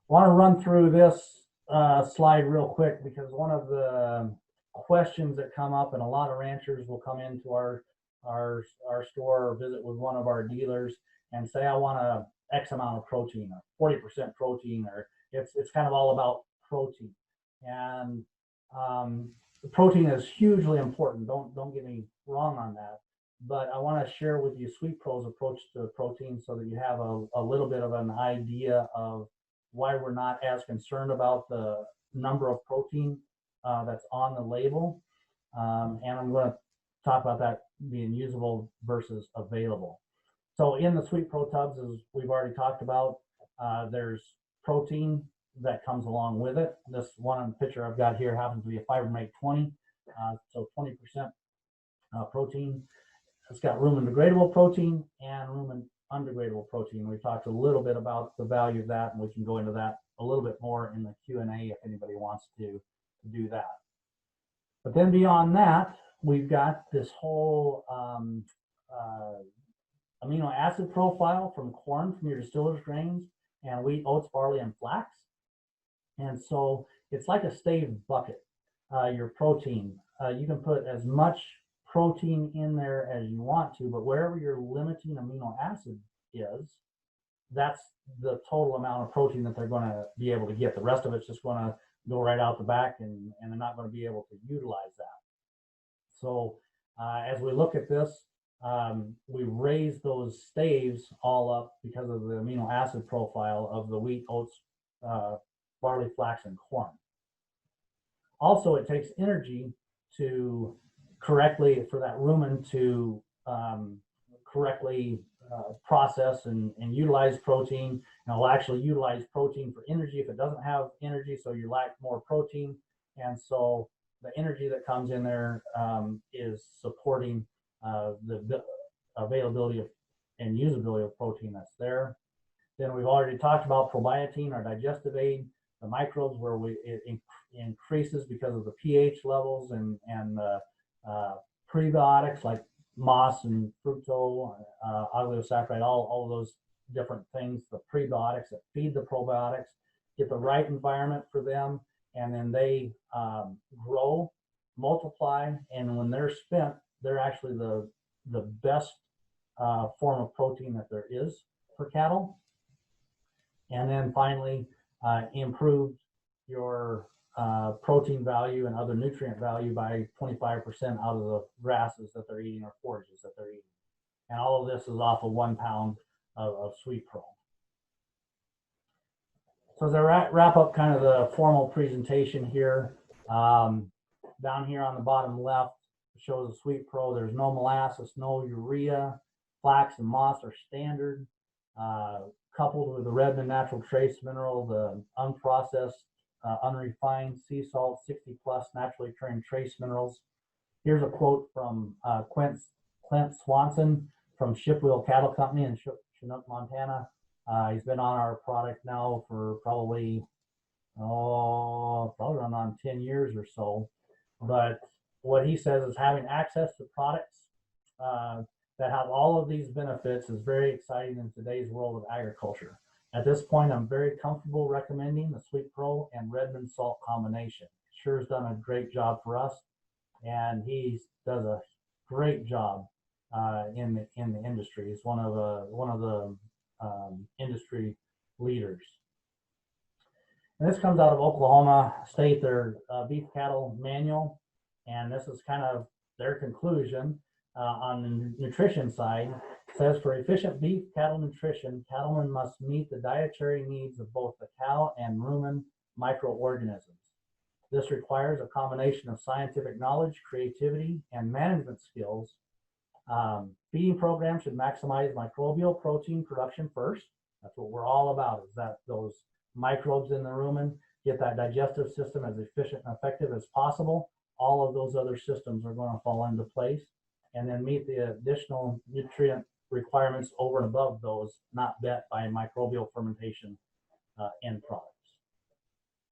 want to run through this slide real quick because one of the questions that come up, and a lot of ranchers will come into our store or visit with one of our dealers and say, I want a X amount of protein or 40% protein, or it's kind of all about protein. And the protein is hugely important. Don't get me wrong on that. But I want to share with you SweetPro's approach to protein so that you have a little bit of an idea of why we're not as concerned about the number of protein that's on the label. And I'm going to talk about that being usable versus available. So in the SweetPro tubs, as we've already talked about, there's protein that comes along with it. This one picture I've got here happens to be a Fibermate 20, so 20% protein. It's got rumen degradable protein and rumen undegradable protein. We talked a little bit about the value of that, and we can go into that a little bit more in the Q&A if anybody wants to do that. But then beyond that, we've got this whole amino acid profile from corn, from your distiller's grains, and wheat, oats, barley, and flax. And so it's like a stave bucket, your protein. You can put as much protein in there as you want to, but wherever your limiting amino acid is, that's the total amount of protein that they're going to be able to get. The rest of it's just going to go right out the back, and they're not going to be able to utilize that. So as we look at this, we raise those staves all up because of the amino acid profile of the wheat, oats, barley, flax, and corn. Also, it takes energy to correctly, for that rumen to correctly process and utilize protein. And it'll actually utilize protein for energy if it doesn't have energy, so you lack more protein. And so the energy that comes in there is supporting the availability of and usability of protein that's there. Then we've already talked about probiotin, our digestive aid, the microbes where it increases because of the pH levels, and prebiotics like moss and fructose, oligosaccharide, all of those different things, the prebiotics that feed the probiotics, get the right environment for them, and then they grow, multiply, and when they're spent, they're actually the best form of protein that there is for cattle. And then finally, improve your protein value and other nutrient value by 25% out of the grasses that they're eating or forages that they're eating. And all of this is off of 1 pound of SweetPro. So as I wrap up kind of the formal presentation here, down here on the bottom left shows the SweetPro. There's no molasses, no urea. Flax and moss are standard, coupled with the Redmond natural trace mineral, the unprocessed, unrefined sea salt, 60+ naturally occurring trace minerals. Here's a quote from Clint Swanson from Shipwheel Cattle Company in Chinook, Montana. He's been on our product now for probably around on 10 years or so. But what he says is having access to products that have all of these benefits is very exciting in today's world of agriculture. At this point, I'm very comfortable recommending the SweetPro and Redmond salt combination. Sure has done a great job for us, and he does a great job in the industry. He's one of the industry leaders. And this comes out of Oklahoma State, their beef cattle manual, and this is kind of their conclusion on the nutrition side. It says, for efficient beef cattle nutrition, cattlemen must meet the dietary needs of both the cow and rumen microorganisms. This requires a combination of scientific knowledge, creativity, and management skills. Feeding programs should maximize microbial protein production first. That's what we're all about, is that those microbes in the rumen get that digestive system as efficient and effective as possible. All of those other systems are going to fall into place, and then meet the additional nutrient requirements over and above those not met by microbial fermentation end product.